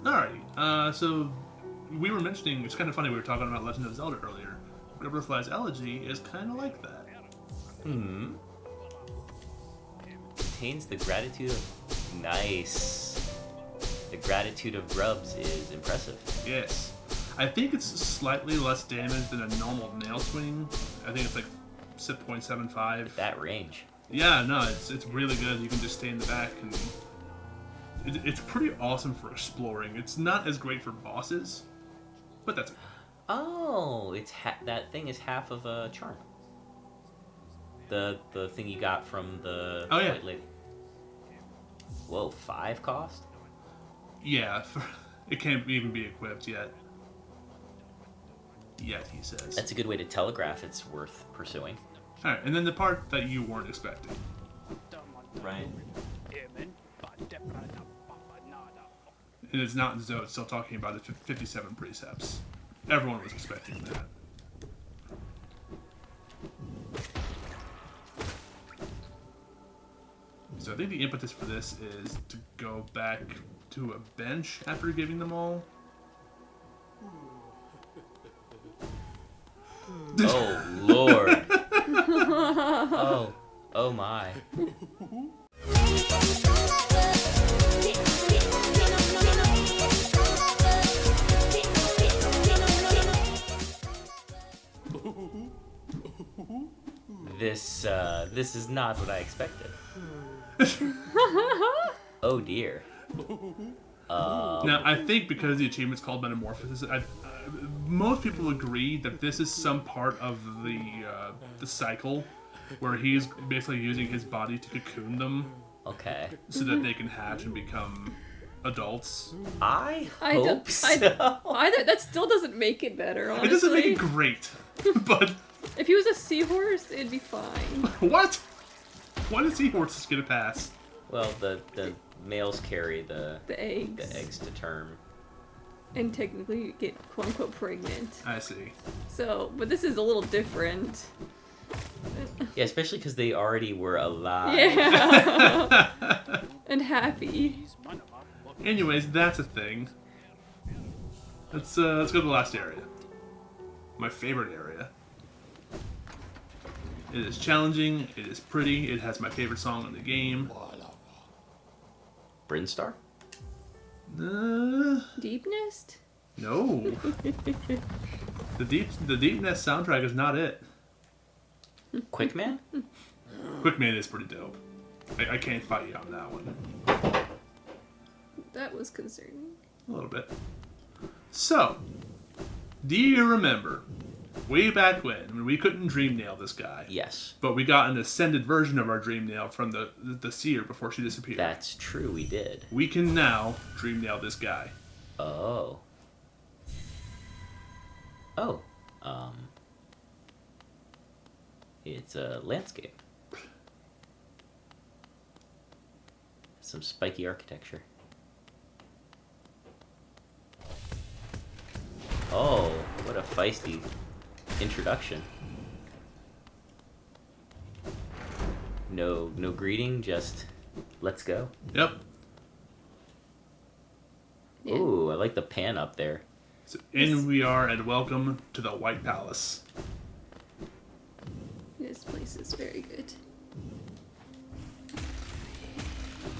Alrighty. So we were mentioning, it's kind of funny, we were talking about Legend of Zelda earlier. Gribberfly's Elegy is kind of like that. Contains the gratitude of... Nice. The gratitude of grubs is impressive. Yes. I think it's slightly less damage than a normal nail swing. I think it's like 0.75. At that range. Yeah, no, it's really good. You can just stay in the back, and it's pretty awesome for exploring. It's not as great for bosses, but that's okay. Oh, it's that thing is half of a charm. The thing you got from the White Lady. Whoa, 5 cost? Yeah, it can't even be equipped yet. Yet, he says. That's a good way to telegraph it's worth pursuing. Alright, and then the part that you weren't expecting. Right. And it's not Zoe, it's still talking about the 57 precepts. Everyone was expecting that. So I think the impetus for this is to go back to a bench after giving them all. Oh, Lord. Oh my. This is not what I expected. Oh dear. Now, I think because the achievement's called Metamorphosis, most people agree that this is some part of the cycle where he's basically using his body to cocoon them. Okay. So that they can hatch and become adults. I hope so. That still doesn't make it better, honestly. It doesn't make it great, but... If he was a seahorse, it'd be fine. What? Why did seahorses get a pass? Well, the males carry the eggs. The eggs to term. And technically get quote-unquote pregnant. I see. So, but this is a little different. Yeah, especially because they already were alive. Yeah. And happy. Anyways, that's a thing. Let's go to the last area. My favorite area. It is challenging, it is pretty, it has my favorite song in the game. Brinstar? Deep Nest? No. The Deep Nest soundtrack is not it. Quickman? Quickman is pretty dope. I can't fight you on that one. That was concerning. A little bit. So, do you remember way back when we couldn't dream nail this guy? Yes. But we got an ascended version of our dream nail from the seer before she disappeared. That's true, we did. We can now dream nail this guy. Oh. Oh. It's a landscape. Some spiky architecture. Oh, what a feisty introduction. No greeting, just let's go. Yep. Yeah. Ooh, I like the pan up there. So in we are, and welcome to the White Palace. This place is very good.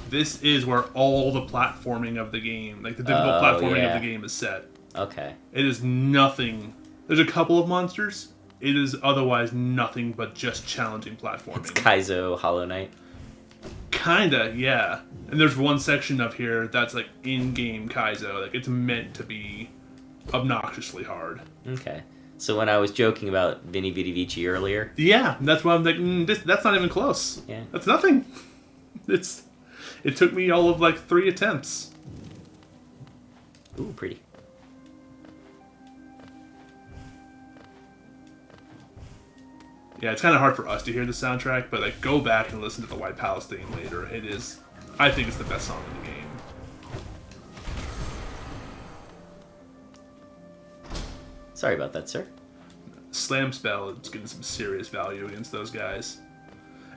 This is where all the platforming of the game, like the difficult platforming of the game, is set. Okay. It is nothing. There's a couple of monsters. It is otherwise nothing but just challenging platforming. It's Kaizo Hollow Knight. Kinda, yeah. And there's one section up here that's like in-game Kaizo. Like it's meant to be obnoxiously hard. Okay. So when I was joking about Vini Vidi Vici earlier... Yeah, that's why I'm like, that's not even close. Yeah. That's nothing. It took me all of like 3 attempts. Ooh, pretty. Yeah, it's kind of hard for us to hear the soundtrack, but like go back and listen to the White Palace theme later. It is, I think it's the best song in the game. Sorry about that, sir. Slam Spell is getting some serious value against those guys.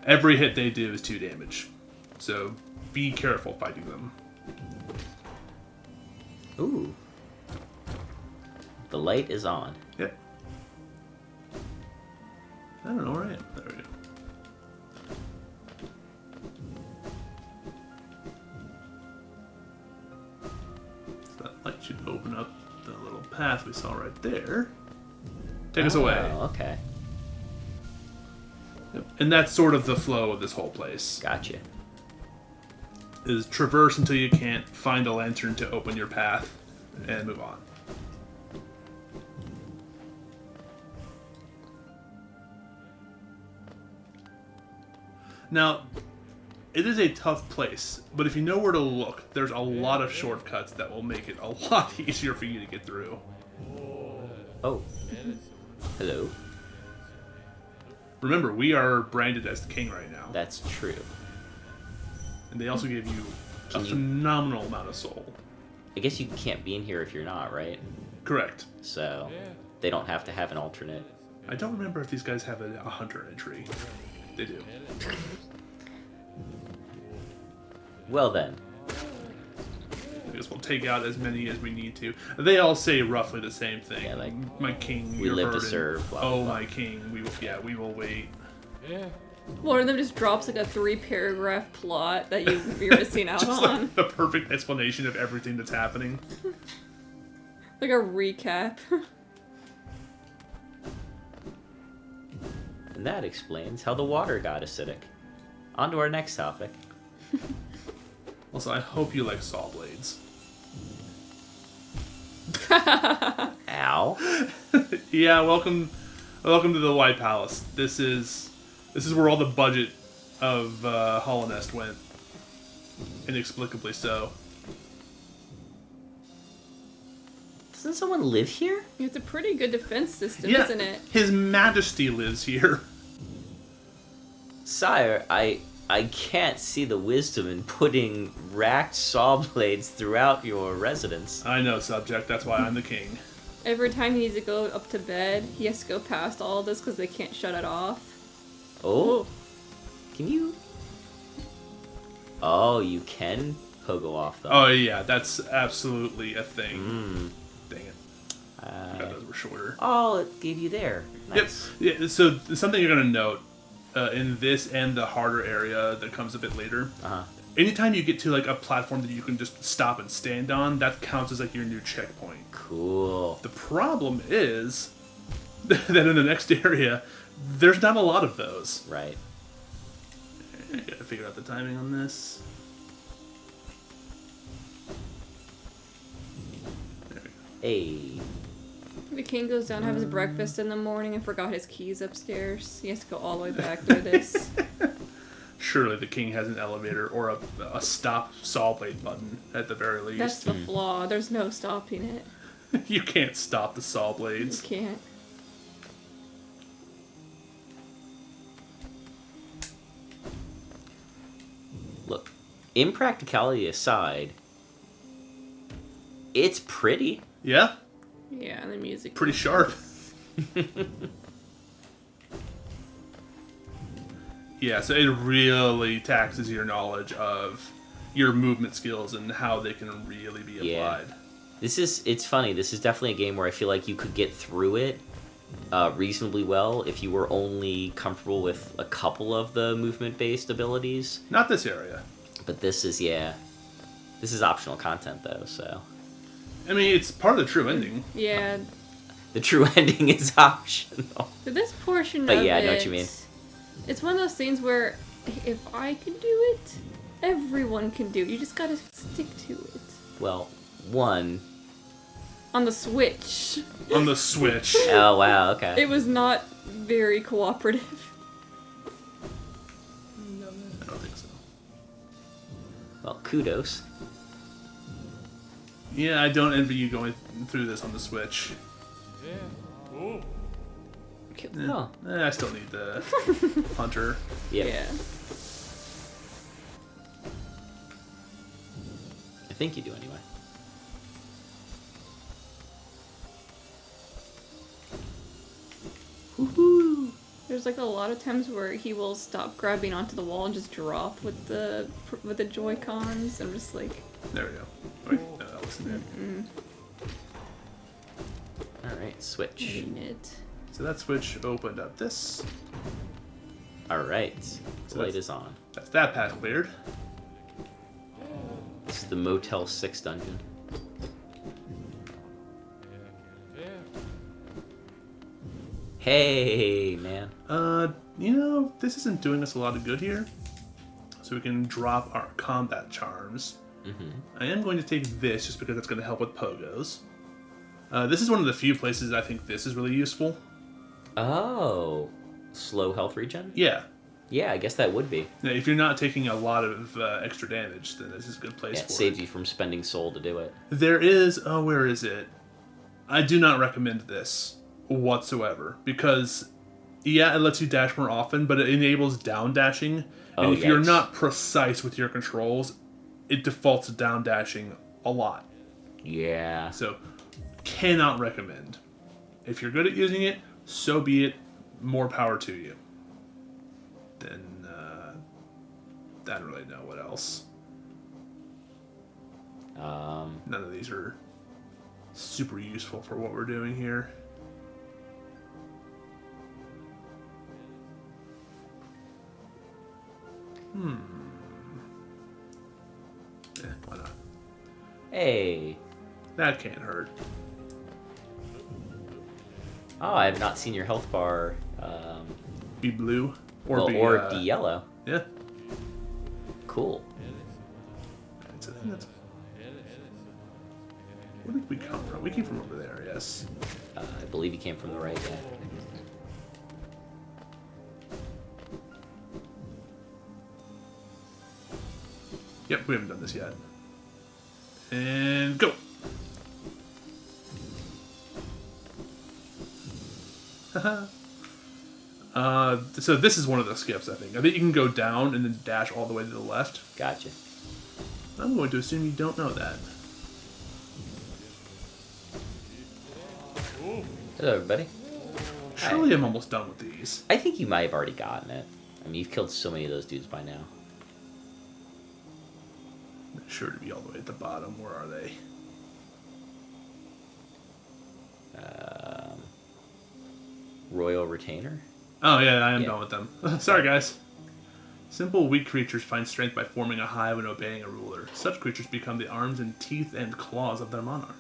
Every hit they do is 2 damage. So be careful fighting them. Ooh. The light is on. Yep. I don't know where I am. There we go. So that light should open up the little path we saw right there. Take us away. Oh, okay. Yep. And that's sort of the flow of this whole place. Gotcha. Is traverse until you can't find a lantern to open your path and move on. Now, it is a tough place, but if you know where to look, there's a lot of shortcuts that will make it a lot easier for you to get through. Oh. Hello. Remember, we are branded as the king right now. That's true. And they also give you a phenomenal amount of soul. I guess you can't be in here if you're not, right? Correct. So, they don't have to have an alternate. I don't remember if these guys have a hunter entry. They do. Well then. I guess we'll take out as many as we need to. They all say roughly the same thing. Yeah, like, my king, we your live to burden. serve, blah, blah, Oh, blah. my king, we will wait. One of them just drops like a 3-paragraph plot that you're missing out Just on. like the perfect explanation of everything that's happening. Like a recap. And that explains how the water got acidic. On to our next topic. Also, I hope you like saw blades. Ow. Yeah, welcome to the White Palace. This is where all the budget of Hollow Nest went. Inexplicably so. Doesn't someone live here? It's a pretty good defense system, Yeah, isn't it? His Majesty lives here. Sire, I can't see the wisdom in putting racked saw blades throughout your residence. I know, subject. That's why I'm the king. Every time he needs to go up to bed, he has to go past all of this because they can't shut it off. Oh? Can you? Oh, you can pogo off them. Oh yeah, that's absolutely a thing. Dang it. I thought those were shorter. Oh, it gave you there. Nice. Yep. Yeah, so something you're going to note in this and the harder area that comes a bit later. Anytime you get to like a platform that you can just stop and stand on, that counts as like your new checkpoint. Cool. The problem is that in the next area, there's not a lot of those. Right. I gotta figure out the timing on this. There we go. Hey. The king goes down to have his breakfast in the morning and forgot his keys upstairs. He has to go all the way back through this. Surely the king has an elevator or a stop saw blade button at the very least. That's the flaw. There's no stopping it. You can't stop the saw You blades. can't. Look, impracticality aside, it's pretty. Yeah, Yeah, and the music. pretty sharp. Yeah, so it really taxes your knowledge of your movement skills and how they can really be applied. It's funny, this is definitely a game where I feel like you could get through it reasonably well if you were only comfortable with a couple of the movement-based abilities. Not this area. But this is optional content though, so. I mean, it's part of the true ending. Yeah. The true ending is optional. For this portion But of yeah, it, I know what you mean. It's one of those things where if I can do it, everyone can do it. You just gotta stick to it. Well, one. On the Switch. On the Switch. Oh, wow, okay. It was not very cooperative. I don't think so. Well, kudos. Yeah, I don't envy you going through this on the Switch. Oh. I still need the hunter. Yep. Yeah. I think you do anyway. Woohoo! There's like a lot of times where he will stop grabbing onto the wall and just drop with the Joy-Cons. I'm just like, There we go. Wait, no, fixing it. Alright, switch. Ain't it? So that switch opened up this. Alright, So the light is on. That's that path cleared. This is the Motel 6 dungeon. Hey, man. This isn't doing us a lot of good here. So we can drop our combat charms. I am going to take this just because it's going to help with pogos. This is one of the few places I think this is really useful. Oh. Slow health regen? Yeah. Yeah, I guess that would be. Now, if you're not taking a lot of extra damage, then this is a good place for it. It saves you from spending soul to do it. There is... Oh, where is it? I do not recommend this whatsoever. Because, yeah, it lets you dash more often, but it enables down dashing. And if you're not precise with your controls, it defaults to down dashing a lot. Yeah. So, cannot recommend. If you're good at using it, so be it. More power to you. Then, I don't really know what else. None of these are super useful for what we're doing here. Why not? Hey. That can't hurt. Oh, I have not seen your health bar. Be blue Or be yellow. Yeah. Cool. So where did we come from? We came from over there, yes. I believe he came from the right, yeah. Yep, we haven't done this yet. And go! So this is one of the skips, I think. I think you can go down and then dash all the way to the left. Gotcha. I'm going to assume you don't know that. Hello, everybody. Surely I'm almost done with these. I think you might have already gotten it. I mean, you've killed so many of those dudes by now. They're sure to be all the way at the bottom. Where are they? Royal Retainer? Oh, yeah, I am done with them. Sorry, guys. Simple, weak creatures find strength by forming a hive and obeying a ruler. Such creatures become the arms and teeth and claws of their monarch.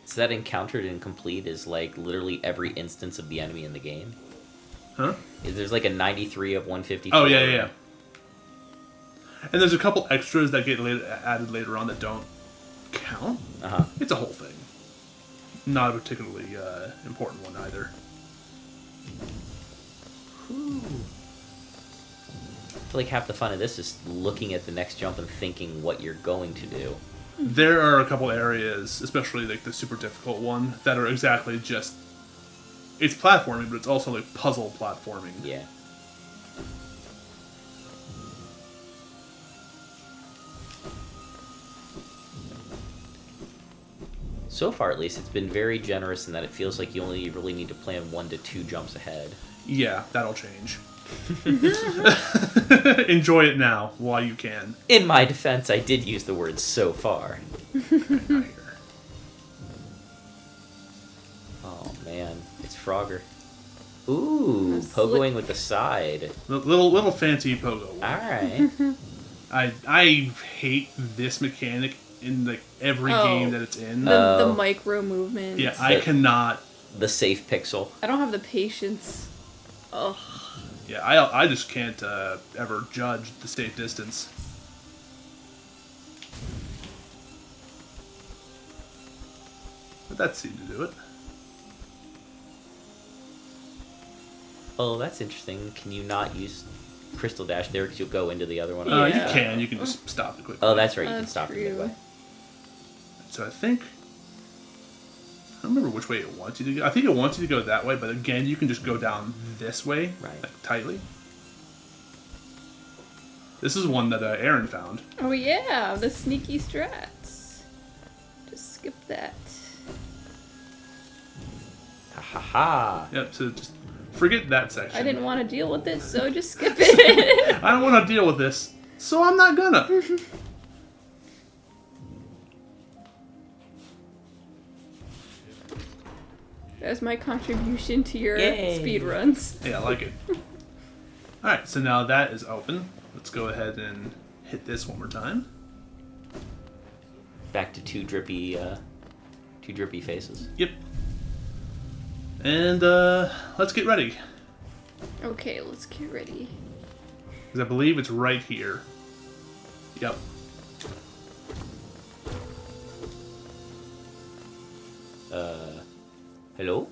So that encountered and complete is like literally every instance of the enemy in the game? Huh? There's like a 93 of 150. Oh, yeah. And there's a couple extras that get added later on that don't count. It's a whole thing. Not a particularly important one either. Whew. I feel like half the fun of this is looking at the next jump and thinking what you're going to do. There are a couple areas, especially like the super difficult one, that are exactly just... It's platforming, but it's also like puzzle platforming. Yeah. So far, at least, it's been very generous in that it feels like you only really need to plan 1 to 2 jumps ahead. Yeah, that'll change. Enjoy it now, while you can. In my defense, I did use the word "so far." Oh man, it's Frogger. Ooh, pogoing with the side. Little fancy pogo. All right. I hate this mechanic in like every game that it's in. The micro movement. Yeah, I cannot. The safe pixel. I don't have the patience. Ugh. Yeah, I just can't ever judge the safe distance. But that seemed to do it. Oh, that's interesting. Can you not use Crystal Dash there because you'll go into the other one? You can. You can just stop it quickly. Oh, that's right. You can stop it midway. So I think... I don't remember which way it wants you to go. I think it wants you to go that way, but again, you can just go down this way, like, tightly. This is one that Erin found. Oh yeah, the sneaky strats. Just skip that. Ha ha ha. Yep, so just forget that section. I didn't want to deal with it, so just skip it. I don't want to deal with this, so I'm not gonna. That's my contribution to your Yay. speed runs. Yeah, I like it. Alright, so now that is open. Let's go ahead and hit this one more time. Back to two drippy faces. Yep. And let's get ready. Okay, let's get ready. Because I believe it's right here. Yep. Hello?